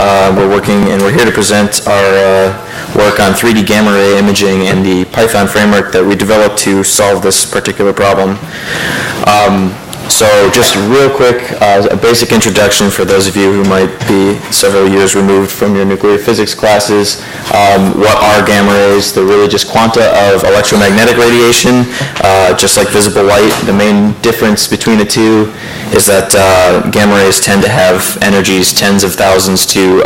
We're here to present our work on 3D gamma ray imaging and the Python framework that we developed to solve this particular problem. So just real quick, a basic introduction for those of you who might be several years removed from your nuclear physics classes. What are gamma rays? They're really just quanta of electromagnetic radiation, just like visible light. The main difference between the two is that gamma rays tend to have energies tens of thousands to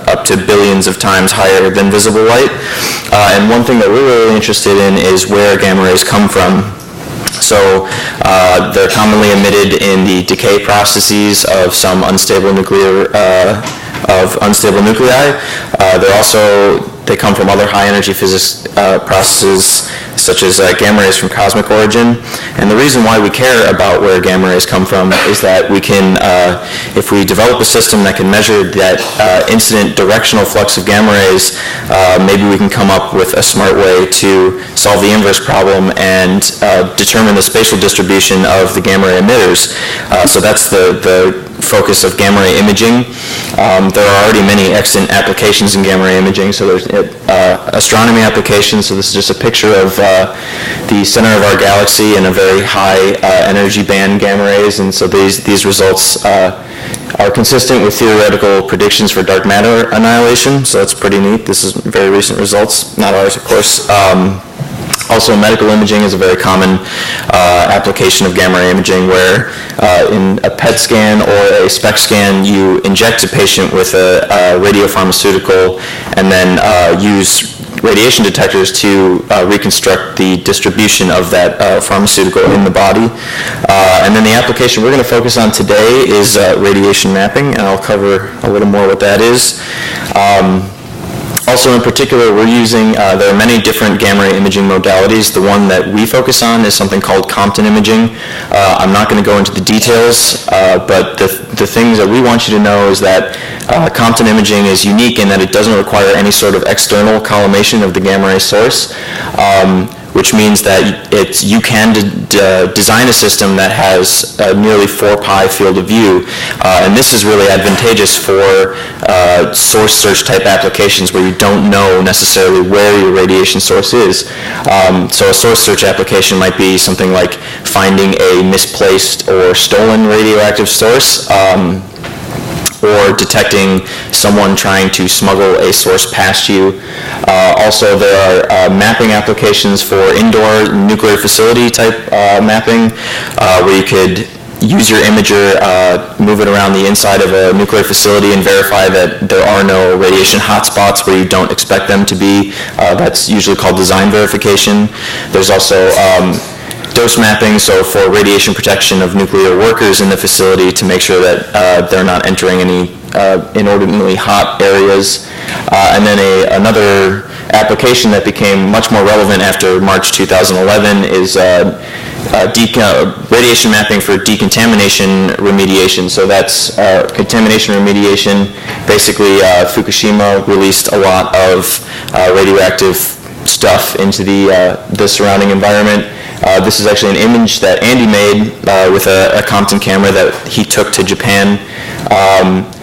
up to billions of times higher than visible light. And one thing that we're really interested in is where gamma rays come from. So they're commonly emitted in the decay processes of some unstable nuclei. They come from other high energy physics processes such as gamma rays from cosmic origin. And the reason why we care about where gamma rays come from is that we can, if we develop a system that can measure that incident directional flux of gamma rays, maybe we can come up with a smart way to solve the inverse problem and determine the spatial distribution of the gamma ray emitters. So that's the focus of gamma ray imaging. There are already many excellent applications in gamma ray imaging. So there's astronomy applications. So this is just a picture of the center of our galaxy and a very high energy band gamma rays. And so these results are consistent with theoretical predictions for dark matter annihilation. So that's pretty neat. This is very recent results, not ours, of course. Also, medical imaging is a very common application of gamma ray imaging where in a PET scan or a SPECT scan, you inject a patient with a radiopharmaceutical and then use radiation detectors to reconstruct the distribution of that pharmaceutical in the body. And then the application we're going to focus on today is radiation mapping, and I'll cover a little more what that is. Also, in particular, we're using, there are many different gamma ray imaging modalities. The one that we focus on is something called Compton Imaging. I'm not going to go into the details, but the things that we want you to know is that Compton Imaging is unique in that it doesn't require any sort of external collimation of the gamma ray source, which means that you can design a system that has a nearly 4 pi field of view. And this is really advantageous for source search type applications where you don't know necessarily where your radiation source is. So a source search application might be something like finding a misplaced or stolen radioactive source, or detecting someone trying to smuggle a source past you. Also, there are mapping applications for indoor nuclear facility type mapping, where you could use your imager, move it around the inside of a nuclear facility and verify that there are no radiation hotspots where you don't expect them to be. That's usually called design verification. There's also dose mapping, so for radiation protection of nuclear workers in the facility to make sure that they're not entering any inordinately hot areas. And then another application that became much more relevant after March 2011 is radiation mapping for decontamination remediation. So that's contamination remediation. Basically, Fukushima released a lot of radioactive stuff into the surrounding environment. This is actually an image that Andy made with a Compton camera that he took to Japan.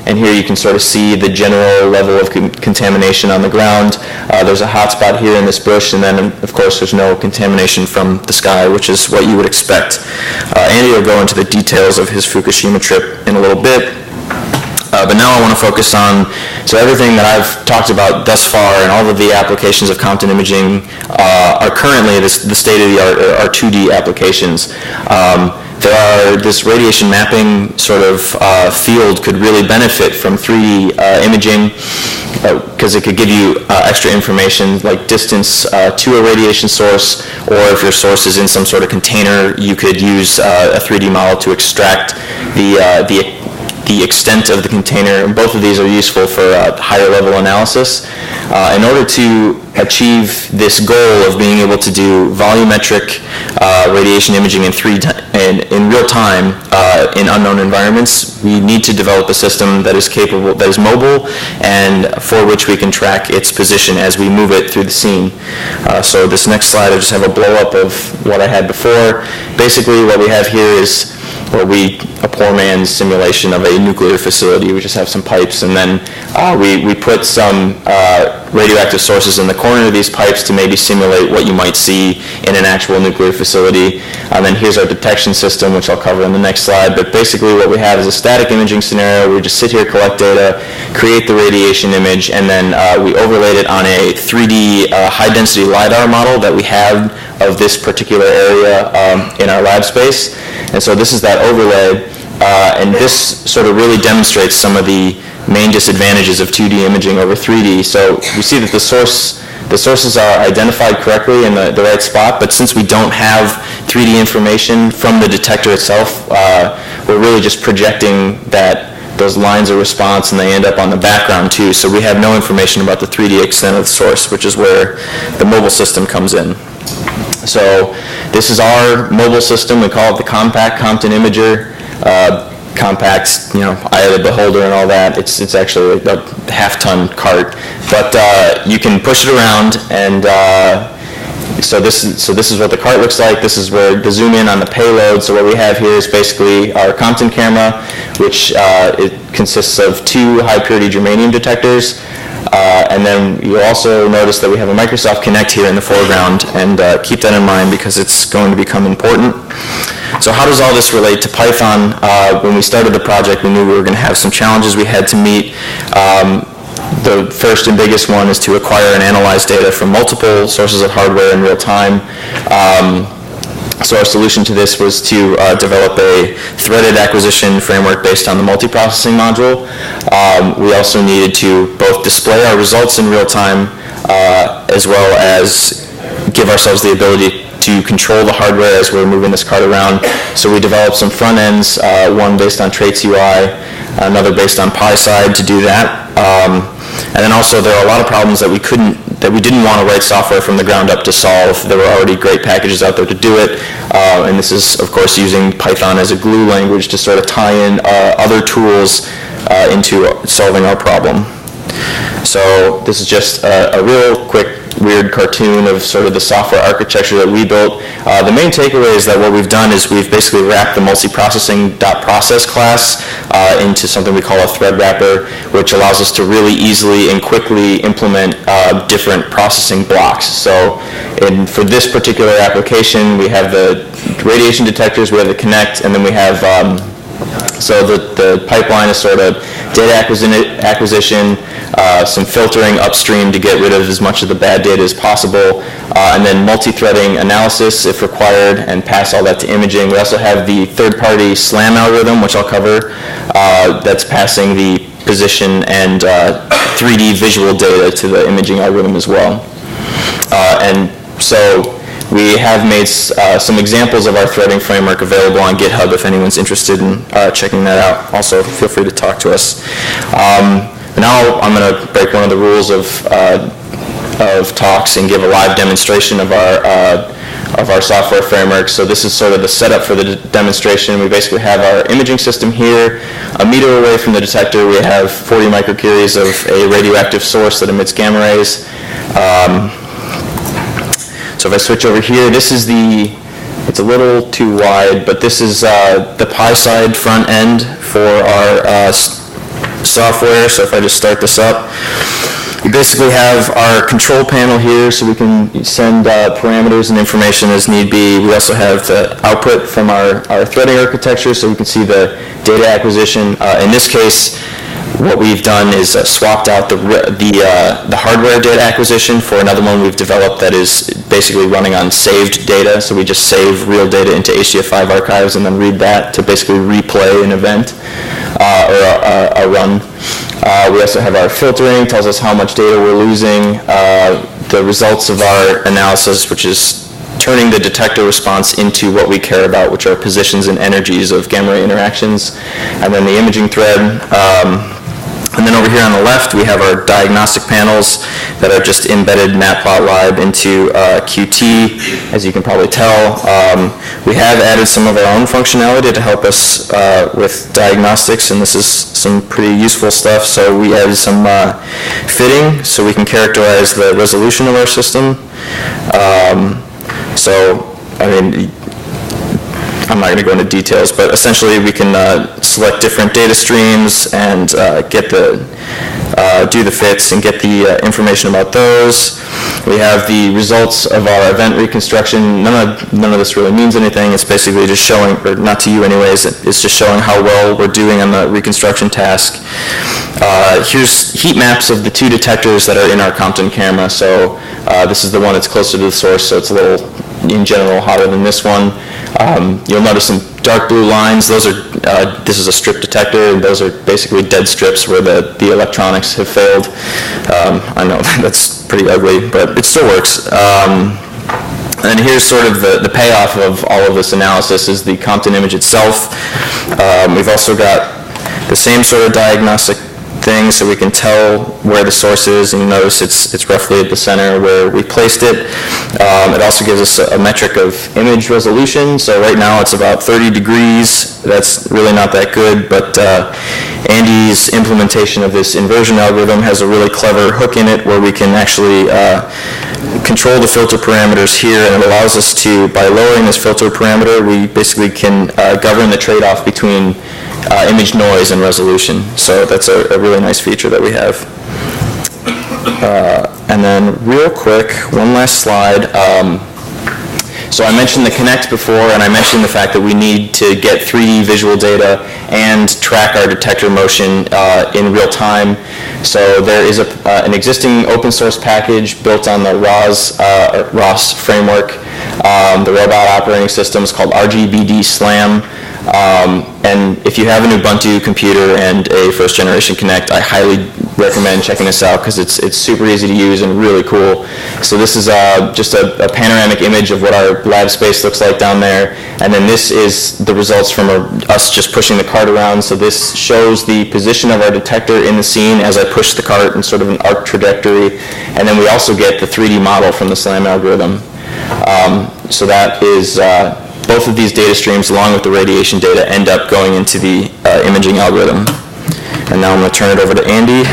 And here you can sort of see the general level of contamination on the ground. There's a hot spot here in this bush, and then, of course, there's no contamination from the sky, which is what you would expect. Andy will go into the details of his Fukushima trip in a little bit. But now I want to focus on, so everything that I've talked about thus far and all of the applications of Compton Imaging are currently the state-of-the-art are 2D applications. This radiation mapping sort of field could really benefit from 3D imaging because it could give you extra information like distance to a radiation source, or if your source is in some sort of container, you could use a 3D model to extract the extent of the container. Both of these are useful for higher level analysis. In order to achieve this goal of being able to do volumetric radiation imaging in real time in unknown environments, we need to develop a system that is capable, that is mobile, and for which we can track its position as we move it through the scene. So this next slide, I just have a blow up of what I had before. Basically, what we have here is a poor man's simulation of a nuclear facility. We just have some pipes, and then we put some radioactive sources in the corner of these pipes to maybe simulate what you might see in an actual nuclear facility. And then here's our detection system, which I'll cover in the next slide. But basically what we have is a static imaging scenario where we just sit here, collect data, create the radiation image, and then we overlaid it on a 3D high-density LiDAR model that we have of this particular area in our lab space. And so this is that overlay, and this sort of really demonstrates some of the main disadvantages of 2D imaging over 3D. So we see that the sources are identified correctly in the right spot, but since we don't have 3D information from the detector itself, we're really just projecting that those lines of response, and they end up on the background too. So we have no information about the 3D extent of the source, which is where the mobile system comes in. So this is our mobile system. We call it the compact Compton Imager. Compact, eye of the beholder and all that. It's actually a half-ton cart, but you can push it around, and so this is what the cart looks like. This is where the zoom in on the payload. So what we have here is basically our Compton camera, which it consists of 2 high-purity germanium detectors. And then you'll also notice that we have a Microsoft Kinect here in the foreground, and keep that in mind because it's going to become important. So how does all this relate to Python? When we started the project, we knew we were going to have some challenges we had to meet. The first and biggest one is to acquire and analyze data from multiple sources of hardware in real time. So our solution to this was to develop a threaded acquisition framework based on the multiprocessing module. We also needed to both display our results in real time as well as give ourselves the ability to control the hardware as we're moving this cart around. So we developed some front ends, one based on Traits UI, another based on PySide to do that. And then also there are a lot of problems that we didn't want to write software from the ground up to solve. There were already great packages out there to do it, and this is of course using Python as a glue language to sort of tie in other tools into solving our problem. So this is just a real quick weird cartoon of sort of the software architecture that we built. The main takeaway is that what we've done is we've basically wrapped the multiprocessing.process class into something we call a thread wrapper, which allows us to really easily and quickly implement different processing blocks. So for this particular application, we have the radiation detectors, we have the Kinect, and then we have so the pipeline is sort of data acquisition, some filtering upstream to get rid of as much of the bad data as possible, and then multi-threading analysis if required, and pass all that to imaging. We also have the third-party SLAM algorithm, which I'll cover, that's passing the position and 3D visual data to the imaging algorithm as well. And so we have made some examples of our threading framework available on GitHub if anyone's interested in checking that out. Also, feel free to talk to us. Now I'm going to break one of the rules of talks and give a live demonstration of our software framework. So this is sort of the setup for the demonstration. We basically have our imaging system here. A meter away from the detector, we have 40 microcuries of a radioactive source that emits gamma rays. So if I switch over here, this is it's a little too wide, but this is the PySide front end for our software. So if I just start this up, we basically have our control panel here, so we can send parameters and information as need be. We also have the output from our threading architecture, so we can see the data acquisition. In this case, what we've done is swapped out the hardware data acquisition for another one we've developed that is basically running on saved data. So we just save real data into HDF5 archives and then read that to basically replay an event or a run. We also have our filtering, tells us how much data we're losing, the results of our analysis, which is turning the detector response into what we care about, which are positions and energies of gamma ray interactions, and then the imaging thread. And then over here on the left, we have our diagnostic panels that are just embedded Matplotlib into Qt, as you can probably tell. We have added some of our own functionality to help us with diagnostics, and this is some pretty useful stuff. So we added some fitting, so we can characterize the resolution of our system. So, I mean, I'm not going to go into details, but essentially we can select different data streams and get do the fits and get the information about those. We have the results of our event reconstruction. None of this really means anything. It's basically just showing, or not to you anyways, it's just showing how well we're doing on the reconstruction task. Here's heat maps of the two detectors that are in our Compton camera. So this is the one that's closer to the source, so it's a little, in general, hotter than this one. You'll notice some dark blue lines. Those are, this is a strip detector, and those are basically dead strips where the electronics have failed. I know that's pretty ugly, but it still works. And here's sort of the payoff of all of this analysis is the Compton image itself. We've also got the same sort of diagnostic thing, so we can tell where the source is, and you notice it's roughly at the center where we placed it. It also gives us a metric of image resolution, so right now it's about 30 degrees. That's really not that good, but Andy's implementation of this inversion algorithm has a really clever hook in it where we can actually control the filter parameters here, and it allows us to, by lowering this filter parameter, we basically can govern the trade-off between image noise and resolution. So that's a really nice feature that we have. And then real quick, one last slide. So I mentioned the Connect before, and I mentioned the fact that we need to get 3D visual data and track our detector motion in real time. So there is an existing open source package built on the ROS framework. The robot operating system is called dslam. And if you have an Ubuntu computer and a first generation Connect, I highly recommend checking this out because it's super easy to use and really cool. So this is just a panoramic image of what our lab space looks like down there, and then this is the results from us just pushing the cart around. So this shows the position of our detector in the scene as I push the cart in sort of an arc trajectory, and then we also get the 3D model from the SLAM algorithm. So that is both of these data streams, along with the radiation data, end up going into the imaging algorithm. And now I'm going to turn it over to Andy.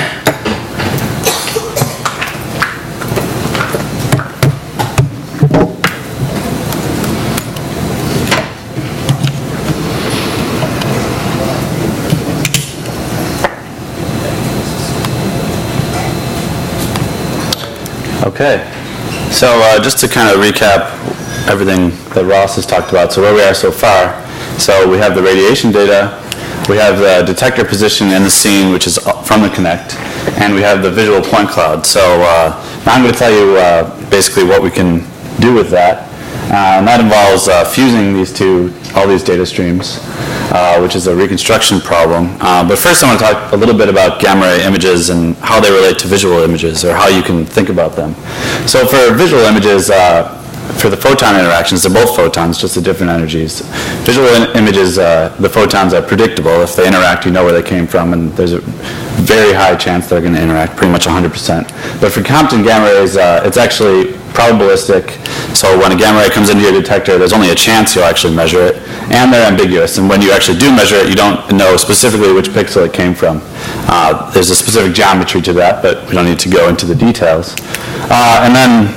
Okay, so just to kind of recap everything that Ross has talked about, so where we are so far. So we have the radiation data, we have the detector position in the scene, which is from the Connect, and we have the visual point cloud. So now I'm going to tell you basically what we can do with that. And that involves fusing all these data streams, which is a reconstruction problem. But first I want to talk a little bit about gamma ray images and how they relate to visual images, or how you can think about them. So for visual images, for the photon interactions, they're both photons, just at different energies. Visual images, the photons are predictable. If they interact, you know where they came from, and there's a very high chance they're going to interact, pretty much 100%. But for Compton gamma rays, it's actually probabilistic. So when a gamma ray comes into your detector, there's only a chance you'll actually measure it, and they're ambiguous. And when you actually do measure it, you don't know specifically which pixel it came from. There's a specific geometry to that, but we don't need to go into the details. And then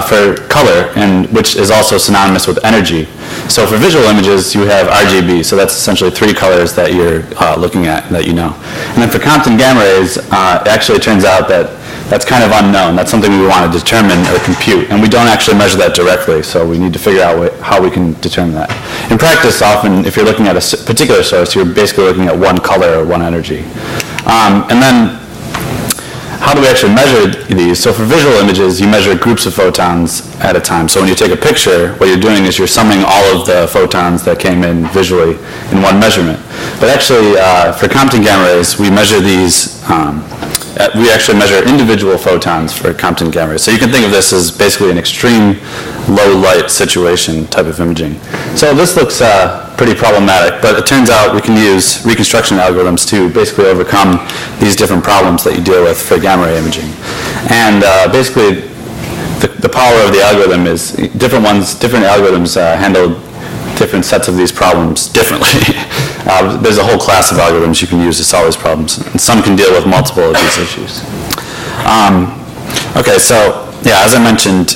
for color, which is also synonymous with energy. So for visual images, you have RGB, so that's essentially 3 colors that you're looking at that you know. And then for Compton gamma rays, it actually turns out that that's kind of unknown. That's something we want to determine or compute, and we don't actually measure that directly, so we need to figure out how we can determine that. In practice, often, if you're looking at a particular source, you're basically looking at one color or one energy. And then how do we actually measure these? So for visual images, you measure groups of photons at a time. So when you take a picture, what you're doing is you're summing all of the photons that came in visually in one measurement. But actually, for Compton gamma rays, we measure these, we actually measure individual photons for Compton gamma rays. So you can think of this as basically an extreme low light situation type of imaging. So this looks pretty problematic, but it turns out we can use reconstruction algorithms to basically overcome these different problems that you deal with for gamma ray imaging. And basically, the power of the algorithm is different algorithms handle different sets of these problems differently. There's a whole class of algorithms you can use to solve these problems, and some can deal with multiple of these issues. Okay, so yeah, as I mentioned,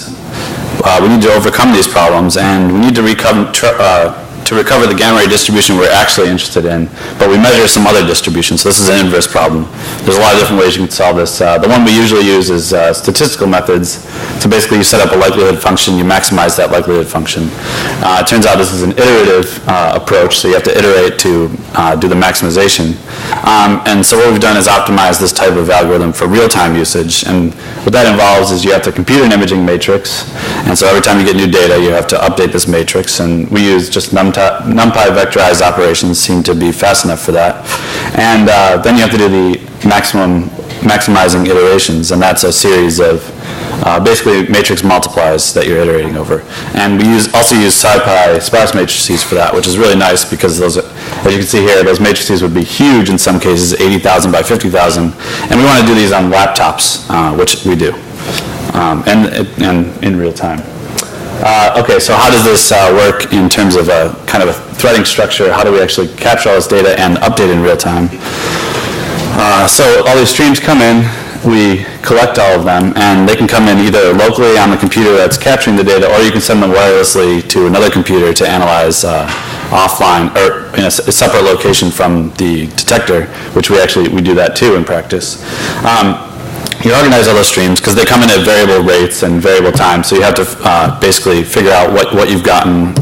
we need to overcome these problems, and we need to recover the gamma ray distribution we're actually interested in, but we measure some other distribution, so this is an inverse problem. There's a lot of different ways you can solve this. The one we usually use is statistical methods. So basically you set up a likelihood function, you maximize that likelihood function. It turns out this is an iterative approach, so you have to iterate to do the maximization. And so what we've done is optimize this type of algorithm for real-time usage, and what that involves is you have to compute an imaging matrix, and so every time you get new data you have to update this matrix, and we use just NumPy vectorized operations seem to be fast enough for that. And then you have to do the maximizing iterations, and that's a series of basically matrix multiplies that you're iterating over. And we also use SciPy sparse matrices for that, which is really nice because those, as you can see here, those matrices would be huge in some cases, 80,000 by 50,000, and we want to do these on laptops, which we do, and in real time. Okay, so how does this work in terms of a kind of a threading structure? How do we actually capture all this data and update in real time? So all these streams come in, we collect all of them, and they can come in either locally on the computer that's capturing the data, or you can send them wirelessly to another computer to analyze offline, or in a separate location from the detector, which we do that too in practice. You organize all those streams because they come in at variable rates and variable times, so you have to basically figure out what you've gotten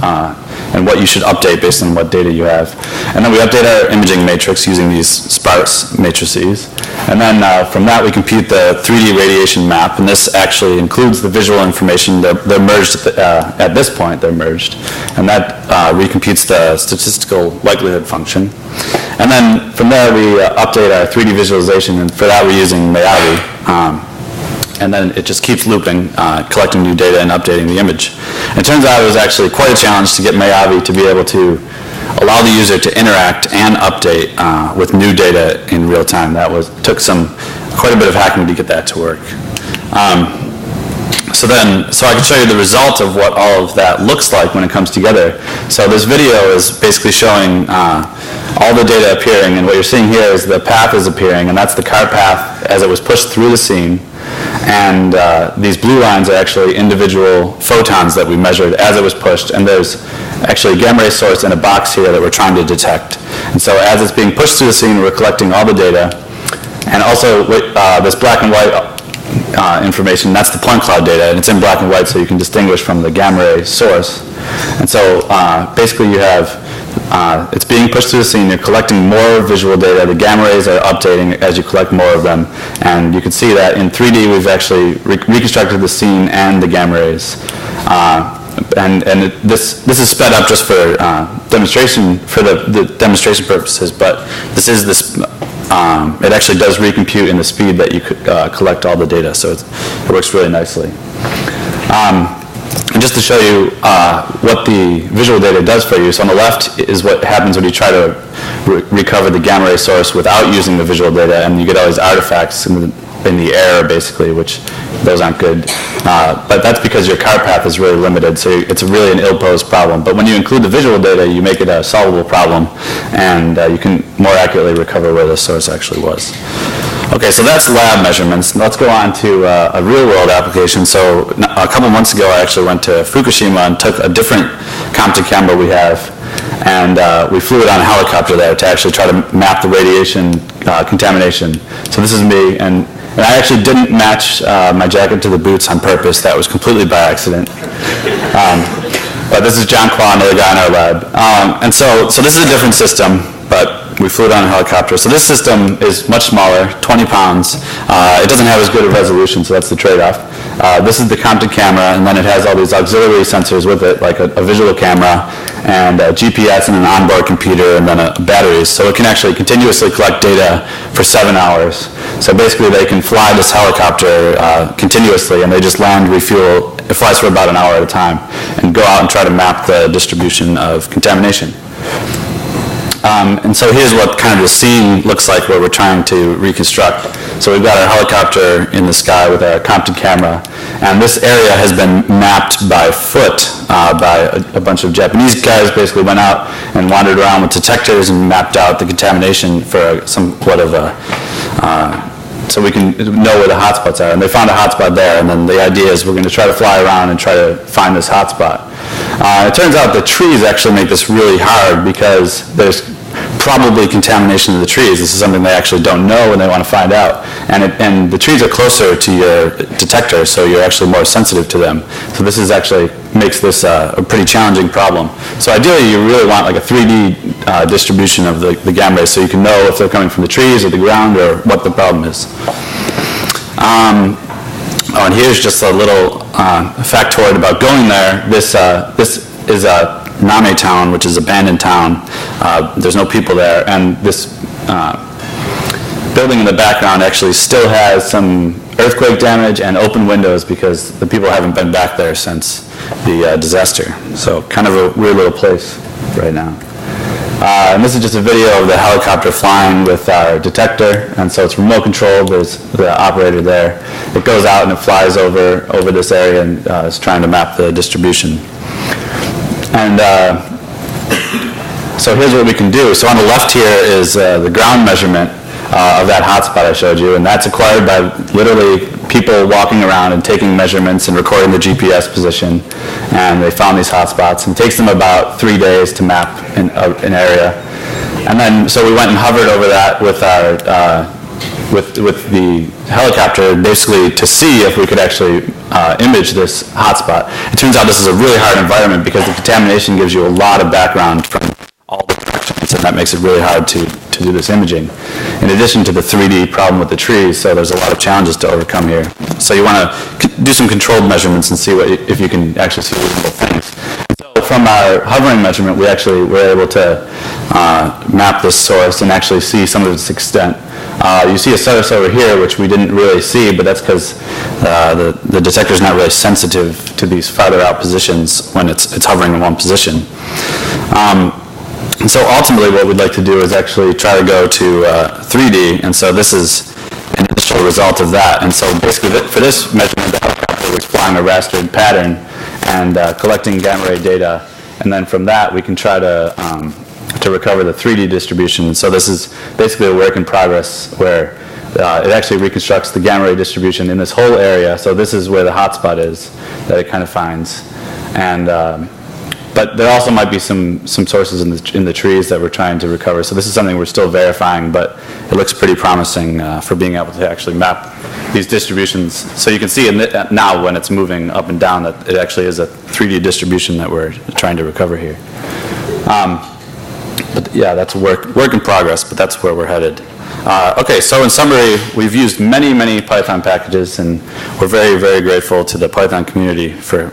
and what you should update based on what data you have. And then we update our imaging matrix using these sparse matrices. And then from that we compute the 3D radiation map, and this actually includes the visual information. They're merged at this point, they're merged. And that recomputes the statistical likelihood function. And then from there we update our 3D visualization, and for that we're using Mayavi. And then it just keeps looping, collecting new data and updating the image. It turns out it was actually quite a challenge to get Mayavi to be able to allow the user to interact and update with new data in real time. Took quite a bit of hacking to get that to work. So I can show you the result of what all of that looks like when it comes together. So this video is basically showing all the data appearing, and what you're seeing here is the path is appearing, and that's the car path as it was pushed through the scene. And these blue lines are actually individual photons that we measured as it was pushed, and there's actually a gamma ray source in a box here that we're trying to detect. And so as it's being pushed through the scene, we're collecting all the data, and also this black and white information, that's the point cloud data, and it's in black and white so you can distinguish from the gamma ray source. And so basically you have, it's being pushed through the scene, you're collecting more visual data, the gamma rays are updating as you collect more of them, and you can see that in 3D we've actually reconstructed the scene and the gamma rays. This is sped up just for demonstration, for the demonstration purposes, but it actually does recompute in the speed that you could collect all the data, so it works really nicely. And just to show you what the visual data does for you, so on the left is what happens when you try to recover the gamma ray source without using the visual data, and you get all these artifacts in the air, basically, which those aren't good. But that's because your car path is really limited, so it's really an ill-posed problem. But when you include the visual data, you make it a solvable problem, and you can more accurately recover where the source actually was. Okay, so that's lab measurements. Let's go on to a real-world application. So a couple months ago, I actually went to Fukushima and took a different Compton camera we have, and we flew it on a helicopter there to actually try to map the radiation contamination. So this is me, and I actually didn't match my jacket to the boots on purpose. That was completely by accident. But this is John Kwa, another guy in our lab. And so this is a different system, but we flew it on a helicopter. So this system is much smaller, 20 pounds. It doesn't have as good a resolution, so that's the trade-off. This is the Compton camera, and then it has all these auxiliary sensors with it, like a visual camera, and a GPS and an onboard computer, and then batteries. So it can actually continuously collect data for 7 hours. So basically they can fly this helicopter continuously, and they just land, refuel. It flies for about an hour at a time, and go out and try to map the distribution of contamination. And so here's what kind of the scene looks like where we're trying to reconstruct. So we've got our helicopter in the sky with our Compton camera, and this area has been mapped by foot by a bunch of Japanese guys. Basically went out and wandered around with detectors and mapped out the contamination for somewhat of a so we can know where the hotspots are. And they found a hotspot there, and then the idea is we're going to try to fly around and try to find this hotspot. It turns out the trees actually make this really hard because there's probably contamination in the trees. This is something they actually don't know and they want to find out. And the trees are closer to your detector, so you're actually more sensitive to them. So this is actually makes this a pretty challenging problem. So ideally, you really want like a 3D distribution of the gamma rays, so you can know if they're coming from the trees or the ground or what the problem is. Oh, and here's just a little factoid about going there. This is a Name town, which is an abandoned town. There's no people there, and this building in the background actually still has some earthquake damage and open windows because the people haven't been back there since the disaster. So kind of a weird little place right now. And this is just a video of the helicopter flying with our detector, and so it's remote controlled. There's the operator there. It goes out and it flies over this area and is trying to map the distribution. And so here's what we can do. So on the left here is the ground measurement of that hotspot I showed you, and that's acquired by literally people walking around and taking measurements and recording the GPS position, and they found these hotspots. And it takes them about 3 days to map an area. And then, so we went and hovered over that with our with the helicopter, basically to see if we could actually image this hotspot. It turns out this is a really hard environment because the contamination gives you a lot of background from all the directions, and that makes it really hard to do this imaging. In addition to the 3D problem with the trees, so there's a lot of challenges to overcome here. So you want to do some controlled measurements and see if you can actually see reasonable things. So from our hovering measurement, we actually were able to map this source and actually see some of its extent. You see a source over here, which we didn't really see, but that's because the detector is not really sensitive to these farther out positions when it's hovering in one position. And so ultimately what we'd like to do is actually try to go to 3D, and so this is an initial result of that. And so basically for this measurement, the helicopter was flying a rastered pattern and collecting gamma ray data, and then from that we can try to recover the 3D distribution. So this is basically a work in progress where it actually reconstructs the gamma ray distribution in this whole area. So this is where the hotspot is that it kind of finds. And but there also might be some sources in the trees that we're trying to recover. So this is something we're still verifying, but it looks pretty promising for being able to actually map these distributions. So you can see now when it's moving up and down that it actually is a 3D distribution that we're trying to recover here. But yeah, that's work in progress, but that's where we're headed. Okay, so in summary, we've used many Python packages, and we're very, very grateful to the Python community for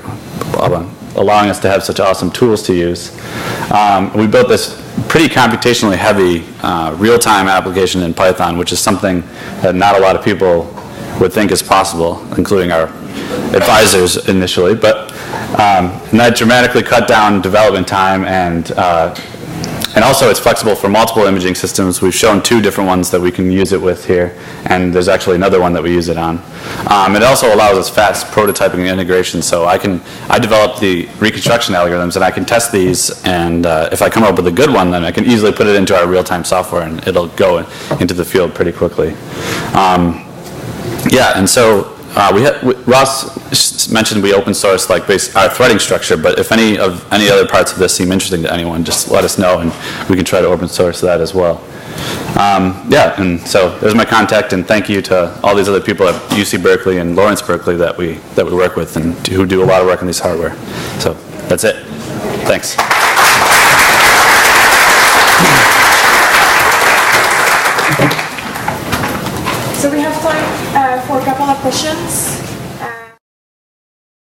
allowing us to have such awesome tools to use. We built this pretty computationally heavy real-time application in Python, which is something that not a lot of people would think is possible, including our advisors initially. But and that dramatically cut down development time, and also it's flexible for multiple imaging systems. We've shown 2 different ones that we can use it with here, and there's actually another one that we use it on. It also allows us fast prototyping and integration, so I develop the reconstruction algorithms and I can test these, and if I come up with a good one, then I can easily put it into our real-time software and it'll go into the field pretty quickly. Yeah, and so Ross mentioned we open source like our threading structure, but if any other parts of this seem interesting to anyone, just let us know and we can try to open source that as well. Yeah, and so there's my contact, and thank you to all these other people at UC Berkeley and Lawrence Berkeley that we work with and who do a lot of work on these hardware. So that's it. Thanks. So we have time for a couple of questions.